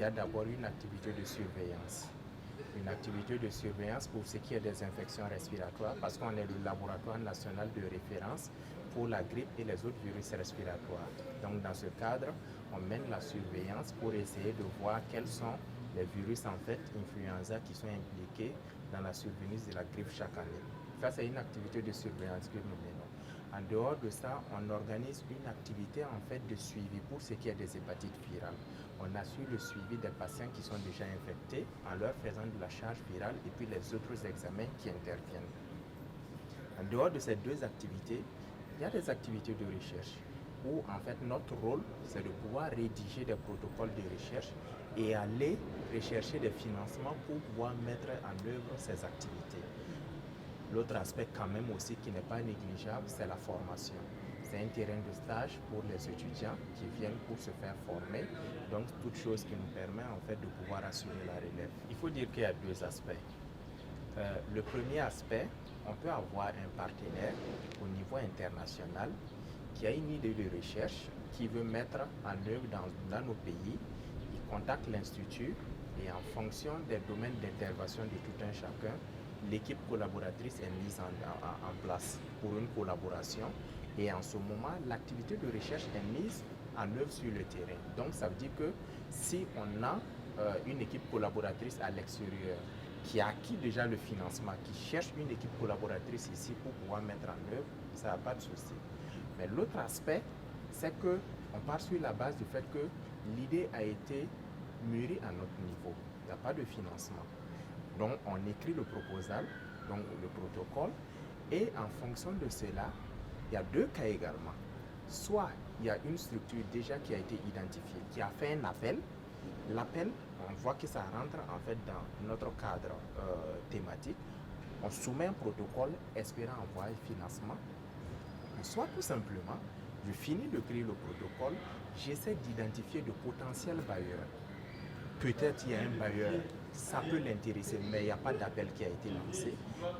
a d'abord une activité de surveillance. Une activité de surveillance pour ce qui est des infections respiratoires, parce qu'on est le laboratoire national de référence pour la grippe et les autres virus respiratoires. Donc dans ce cadre, on mène la surveillance pour essayer de voir quels sont les virus en fait influenza qui sont impliqués dans la survenue de la grippe chaque année. Ça, c'est une activité de surveillance que nous menons. En dehors de ça, on organise une activité en fait de suivi pour ce qui est des hépatites virales. On assure le suivi des patients qui sont déjà infectés en leur faisant de la charge virale et puis les autres examens qui interviennent. En dehors de ces deux activités, il y a des activités de recherche où en fait notre rôle c'est de pouvoir rédiger des protocoles de recherche et aller rechercher des financements pour pouvoir mettre en œuvre ces activités. L'autre aspect quand même aussi qui n'est pas négligeable, c'est la formation. C'est un terrain de stage pour les étudiants qui viennent pour se faire former. Donc, toute chose qui nous permet en fait de pouvoir assurer la relève. Il faut dire qu'il y a deux aspects. Le premier aspect, on peut avoir un partenaire au niveau international qui a une idée de recherche, qui veut mettre en œuvre dans nos pays. Il contacte l'institut et en fonction des domaines d'intervention de tout un chacun, l'équipe collaboratrice est mise en place pour une collaboration et en ce moment, l'activité de recherche est mise en œuvre sur le terrain. Donc, ça veut dire que si on a une équipe collaboratrice à l'extérieur qui a acquis déjà le financement, qui cherche une équipe collaboratrice ici pour pouvoir mettre en œuvre, ça n'a pas de souci. Mais l'autre aspect, c'est qu'on part sur la base du fait que l'idée a été mûrie à notre niveau. Il n'y a pas de financement. Donc, on écrit le proposal, donc le protocole, et en fonction de cela, il y a deux cas également. Soit il y a une structure déjà qui a été identifiée, qui a fait un appel. L'appel, on voit que ça rentre en fait dans notre cadre thématique. On soumet un protocole espérant avoir un financement. Soit tout simplement, je finis de créer le protocole, j'essaie d'identifier de potentiels bailleurs. Peut-être il y a un bailleur, ça peut l'intéresser, mais il n'y a pas d'appel qui a été lancé.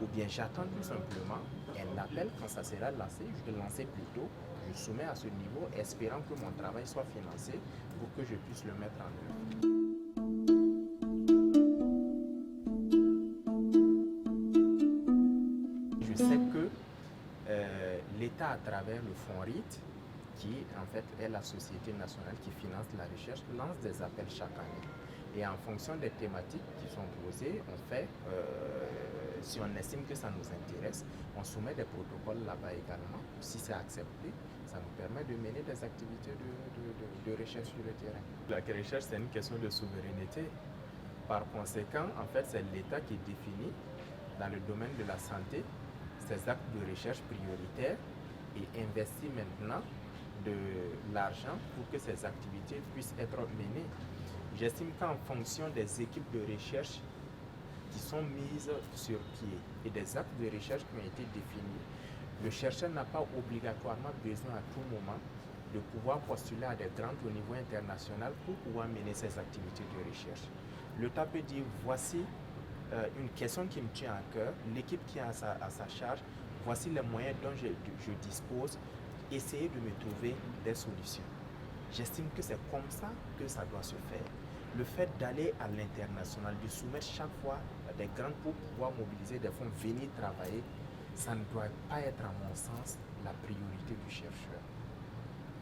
Ou bien j'attends tout simplement un appel, quand ça sera lancé, je vais le lancer plus tôt, je soumets à ce niveau, espérant que mon travail soit financé pour que je puisse le mettre en œuvre. Je sais que l'État, à travers le fonds RIT, qui en fait est la société nationale qui finance la recherche, lance des appels chaque année. Et en fonction des thématiques qui sont posées, on fait, si on estime que ça nous intéresse, on soumet des protocoles là-bas également. Si c'est accepté, ça nous permet de mener des activités de recherche sur le terrain. La recherche, c'est une question de souveraineté. Par conséquent, en fait, c'est l'État qui définit dans le domaine de la santé ces actes de recherche prioritaires et investit maintenant de l'argent pour que ces activités puissent être menées. J'estime qu'en fonction des équipes de recherche qui sont mises sur pied et des actes de recherche qui ont été définis, le chercheur n'a pas obligatoirement besoin à tout moment de pouvoir postuler à des grants au niveau international pour pouvoir mener ses activités de recherche. L'État peut dire, voici une question qui me tient à cœur, l'équipe qui a à sa charge, voici les moyens dont je dispose, essayez de me trouver des solutions. J'estime que c'est comme ça que ça doit se faire. Le fait d'aller à l'international, de soumettre chaque fois des grants pour pouvoir mobiliser des fonds, venir travailler, ça ne doit pas être, à mon sens, la priorité du chercheur.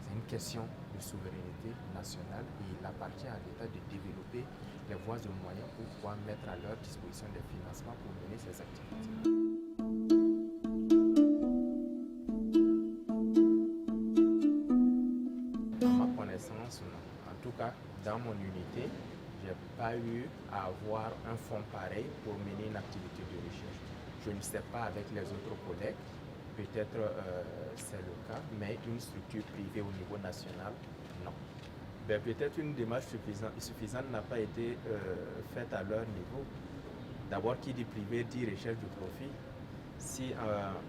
C'est une question de souveraineté nationale et il appartient à l'État de développer les voies et moyens pour pouvoir mettre à leur disposition des financements pour mener ces activités. À ma connaissance, non. En tout cas, dans mon unité, je n'ai pas eu à avoir un fonds pareil pour mener une activité de recherche. Je ne sais pas avec les autres collègues, peut-être c'est le cas, mais une structure privée au niveau national, non. Ben, peut-être une démarche suffisante n'a pas été faite à leur niveau. D'abord, qui dit privé dit recherche du profit. Si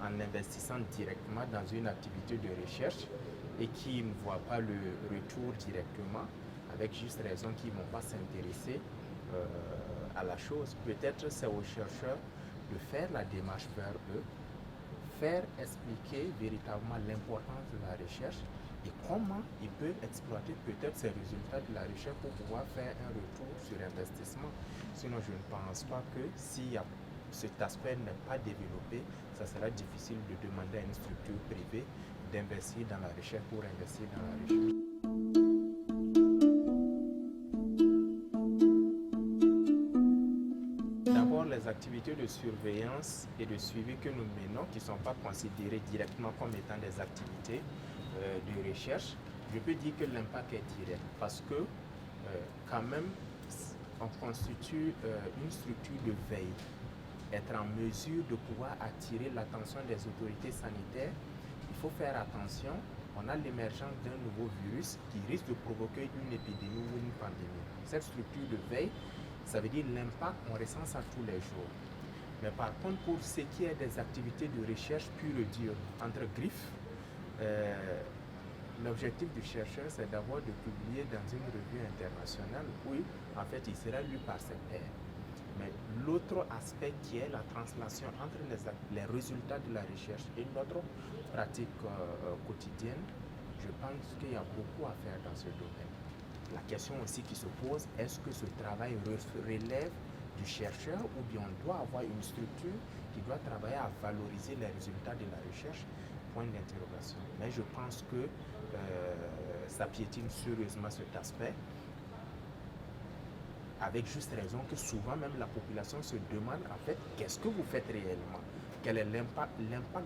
en investissant directement dans une activité de recherche et qui ne voient pas le retour directement, avec juste raison qu'ils ne vont pas s'intéresser à la chose, peut-être c'est aux chercheurs de faire la démarche vers eux, faire expliquer véritablement l'importance de la recherche et comment ils peuvent exploiter peut-être ces résultats de la recherche pour pouvoir faire un retour sur investissement. Sinon, je ne pense pas que si cet aspect n'est pas développé, ça sera difficile de demander à une structure privée d'investir dans la recherche pour investir dans la recherche. D'abord, les activités de surveillance et de suivi que nous menons, qui ne sont pas considérées directement comme étant des activités de recherche, je peux dire que l'impact est direct parce que quand même, on constitue une structure de veille. Être en mesure de pouvoir attirer l'attention des autorités sanitaires, il faut faire attention. On a l'émergence d'un nouveau virus qui risque de provoquer une épidémie ou une pandémie. Cette structure de veille, ça veut dire l'impact, on ressent ça tous les jours. Mais par contre, pour ce qui est des activités de recherche pure et dure, entre griffes, l'objectif du chercheur, c'est d'abord de publier dans une revue internationale où, en fait, il sera lu par ses pairs. Mais l'autre aspect qui est la translation entre les résultats de la recherche et notre pratique quotidienne, je pense qu'il y a beaucoup à faire dans ce domaine. La question aussi qui se pose, est-ce que ce travail relève du chercheur ou bien on doit avoir une structure qui doit travailler à valoriser les résultats de la recherche? Point d'interrogation. Mais je pense que ça piétine sérieusement cet aspect, avec juste raison que souvent même la population se demande en fait qu'est-ce que vous faites réellement, quel est l'impact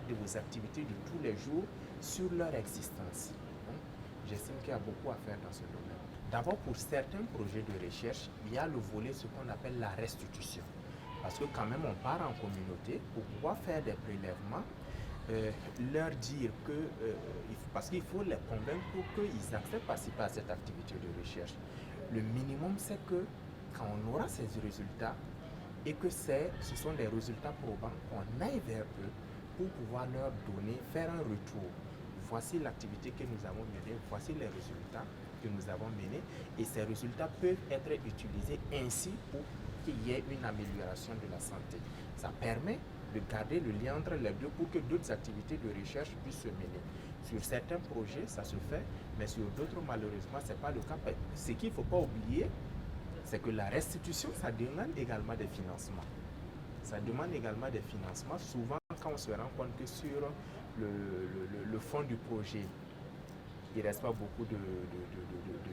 de vos activités de tous les jours sur leur existence. J'estime qu'il y a beaucoup à faire dans ce domaine. D'abord, pour certains projets de recherche, il y a le volet ce qu'on appelle la restitution, parce que quand même on part en communauté pour pouvoir faire des prélèvements, leur dire que, parce qu'il faut les convaincre pour qu'ils acceptent de participer à cette activité de recherche. Le minimum, c'est que quand on aura ces résultats et que ce sont des résultats probants, qu'on aille vers eux pour pouvoir leur donner, faire un retour. Voici l'activité que nous avons menée, voici les résultats que nous avons menés et ces résultats peuvent être utilisés ainsi pour qu'il y ait une amélioration de la santé. Ça permet de garder le lien entre les deux pour que d'autres activités de recherche puissent se mener. Sur certains projets, ça se fait, mais sur d'autres, malheureusement, ce n'est pas le cas. Ce qu'il ne faut pas oublier, c'est que la restitution, ça demande également des financements. Ça demande également des financements. Souvent, quand on se rend compte que sur le fond du projet, il ne reste pas beaucoup de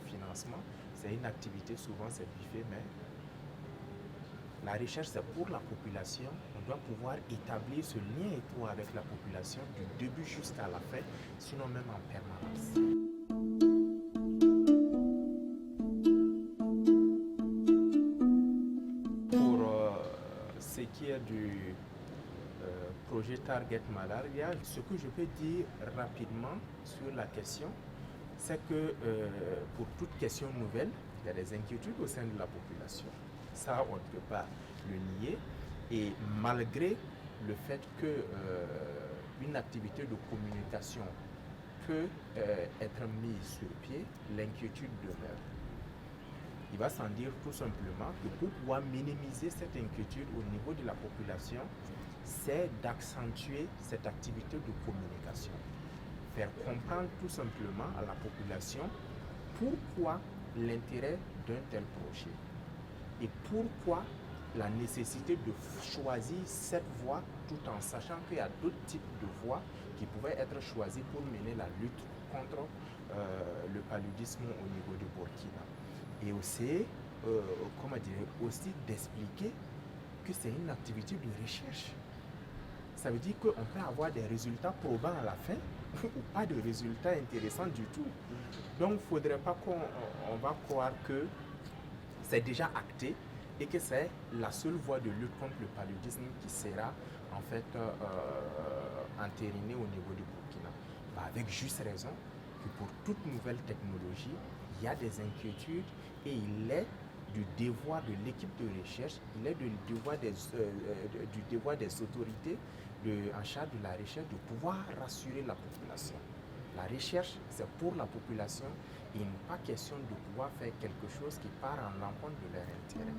financement, c'est une activité, souvent c'est biffé, mais la recherche, c'est pour la population. On doit pouvoir établir ce lien étroit avec la population du début jusqu'à la fin, sinon même en permanence. Ce qui est du projet Target Malaria, ce que je peux dire rapidement sur la question, c'est que pour toute question nouvelle, il y a des inquiétudes au sein de la population. Ça, on ne peut pas le nier. Et malgré le fait qu'une activité de communication peut être mise sur pied, l'inquiétude demeure. Il va sans dire tout simplement que pour pouvoir minimiser cette inquiétude au niveau de la population, c'est d'accentuer cette activité de communication. Faire comprendre tout simplement à la population pourquoi l'intérêt d'un tel projet et pourquoi la nécessité de choisir cette voie tout en sachant qu'il y a d'autres types de voies qui pouvaient être choisies pour mener la lutte contre le paludisme au niveau du Burkina. Et aussi, aussi d'expliquer que c'est une activité de recherche. Ça veut dire qu'on peut avoir des résultats probants à la fin ou pas de résultats intéressants du tout. Donc, il ne faudrait pas qu'on va croire que c'est déjà acté et que c'est la seule voie de lutte contre le paludisme qui sera en fait entérinée au niveau du Burkina. Avec juste raison que pour toute nouvelle technologie, il y a des inquiétudes et il est du devoir de l'équipe de recherche, il est du devoir des autorités en charge de la recherche de pouvoir rassurer la population. La recherche, c'est pour la population et il n'est pas question de pouvoir faire quelque chose qui part en l'encontre de leur intérêt.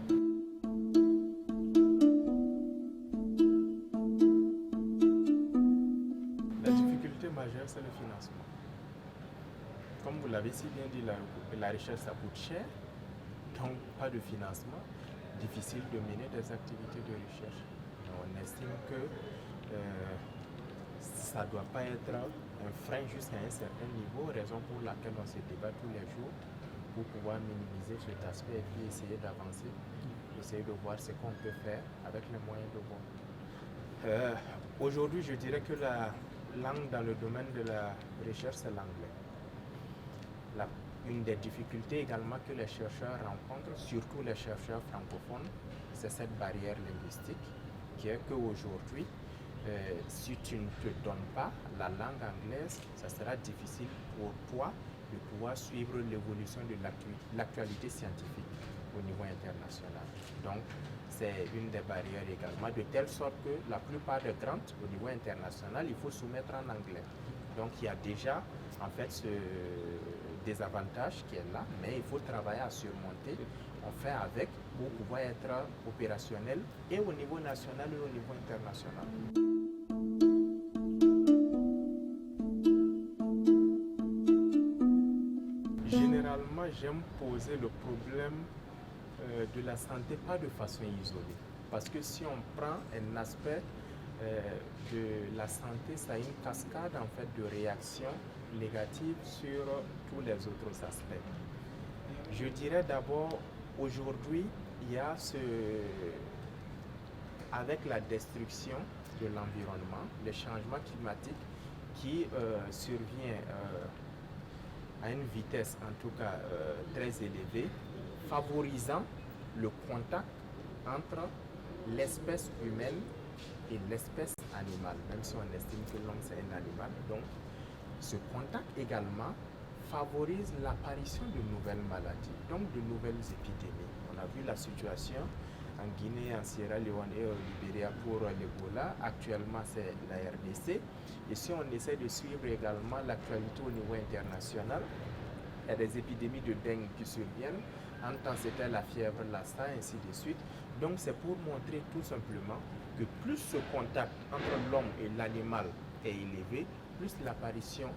La difficulté majeure, c'est le financement. Comme vous l'avez si bien dit, la recherche, ça coûte cher, donc pas de financement, difficile de mener des activités de recherche. On estime que ça ne doit pas être un frein jusqu'à un certain niveau, raison pour laquelle on se débat tous les jours pour pouvoir minimiser cet aspect et puis essayer d'avancer, essayer de voir ce qu'on peut faire avec les moyens de bord. Aujourd'hui, je dirais que la langue dans le domaine de la recherche, c'est l'anglais. Une des difficultés également que les chercheurs rencontrent, surtout les chercheurs francophones, c'est cette barrière linguistique qui est qu'aujourd'hui, si tu ne te donnes pas la langue anglaise, ça sera difficile pour toi de pouvoir suivre l'évolution de l'actualité scientifique au niveau international. Donc, c'est une des barrières également, de telle sorte que la plupart des grants au niveau international, il faut soumettre en anglais. Donc, il y a déjà, en fait, ce désavantage qui est là, mais il faut travailler à surmonter. On fait avec pour pouvoir être opérationnel et au niveau national et au niveau international. Généralement, j'aime poser le problème de la santé pas de façon isolée. Parce que si on prend un aspect de la santé, ça a une cascade en fait de réactions négatives sur tous les autres aspects. Je dirais d'abord, aujourd'hui, il y a avec la destruction de l'environnement, le changement climatique qui survient à une vitesse en tout cas très élevée, favorisant le contact entre l'espèce humaine et l'espèce animale, même si on estime que l'homme c'est un animal. Donc, ce contact également favorise l'apparition de nouvelles maladies, donc de nouvelles épidémies. On a vu la situation en Guinée, en Sierra Leone et au Libéria pour l'Ebola. Actuellement, c'est la RDC. Et si on essaie de suivre également l'actualité au niveau international, il y a des épidémies de dengue qui surviennent. En temps, c'était la fièvre Lassa, ainsi de suite. Donc, c'est pour montrer tout simplement que plus ce contact entre l'homme et l'animal est élevé, plus l'apparition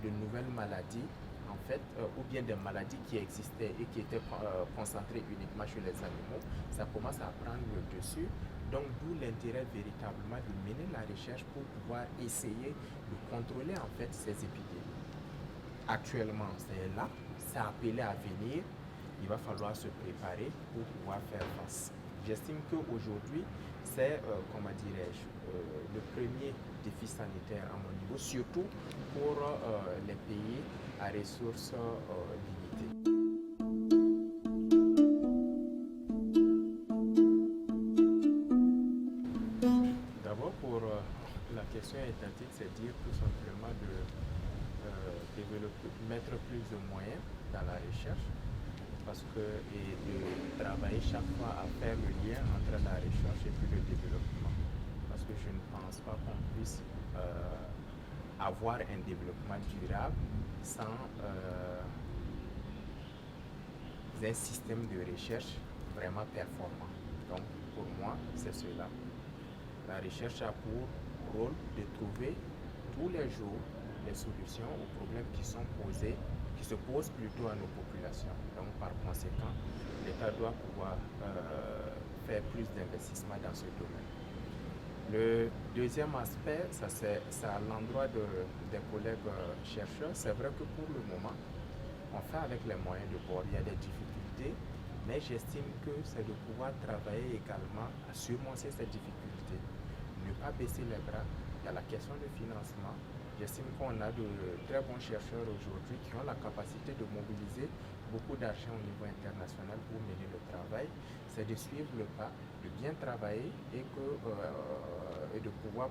de nouvelles maladies, en fait, ou bien des maladies qui existaient et qui étaient concentrées uniquement chez les animaux, ça commence à prendre le dessus. Donc, d'où l'intérêt véritablement de mener la recherche pour pouvoir essayer de contrôler en fait ces épidémies. Actuellement, c'est là, c'est appelé à venir. Il va falloir se préparer pour pouvoir faire face. J'estime qu'aujourd'hui, c'est, comment dirais-je, le premier défi sanitaire à mon niveau, surtout pour les pays à ressources limitées. D'abord, pour la question étatique, c'est dire tout simplement de mettre plus de moyens dans la recherche et de travailler chaque fois à faire le lien entre la recherche et puis le développement. Parce que je ne pense pas qu'on puisse avoir un développement durable sans un système de recherche vraiment performant. Donc pour moi, c'est cela. La recherche a pour rôle de trouver tous les jours les solutions aux problèmes qui sont posés, qui se posent plutôt à nos populations. Donc par conséquent, l'État doit pouvoir faire plus d'investissements dans ce domaine. Le deuxième aspect, ça c'est à l'endroit des collègues chercheurs. C'est vrai que pour le moment, on fait avec les moyens de bord. Il y a des difficultés, mais j'estime que c'est de pouvoir travailler également à surmonter ces difficultés. Ne pas baisser les bras. Il y a la question de financement. J'estime qu'on a de très bons chercheurs aujourd'hui qui ont la capacité de mobiliser beaucoup d'argent au niveau international pour mener le travail. C'est de suivre le pas, de bien travailler et de pouvoir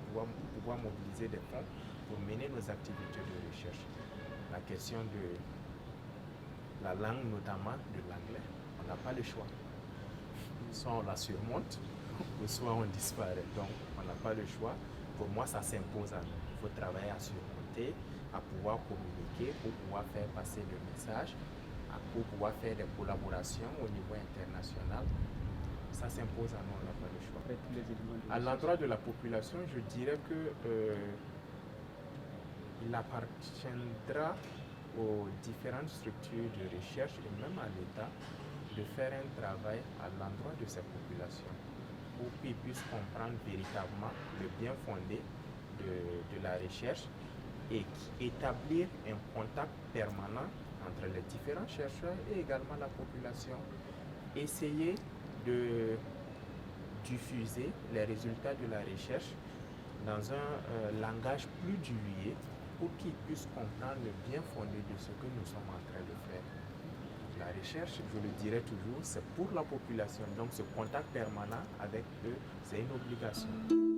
mobiliser des fonds pour mener nos activités de recherche. La question de la langue, notamment de l'anglais, on n'a pas le choix. Soit on la surmonte, ou soit on disparaît. Donc, on n'a pas le choix. Pour moi, ça s'impose à nous. Il faut travailler à surmonter, à pouvoir communiquer, pour pouvoir faire passer le message, pour pouvoir faire des collaborations au niveau international. Ça s'impose à nous, on n'a pas le choix. À l'endroit de la population, je dirais que il appartiendra aux différentes structures de recherche et même à l'État de faire un travail à l'endroit de ces populations pour qu'ils puissent comprendre véritablement le bien fondé de la recherche et établir un contact permanent entre les différents chercheurs et également la population. Essayer de diffuser les résultats de la recherche dans un langage plus dilué pour qu'ils puissent comprendre le bien fondé de ce que nous sommes en train de faire. La recherche, je le dirais toujours, c'est pour la population. Donc ce contact permanent avec eux, c'est une obligation.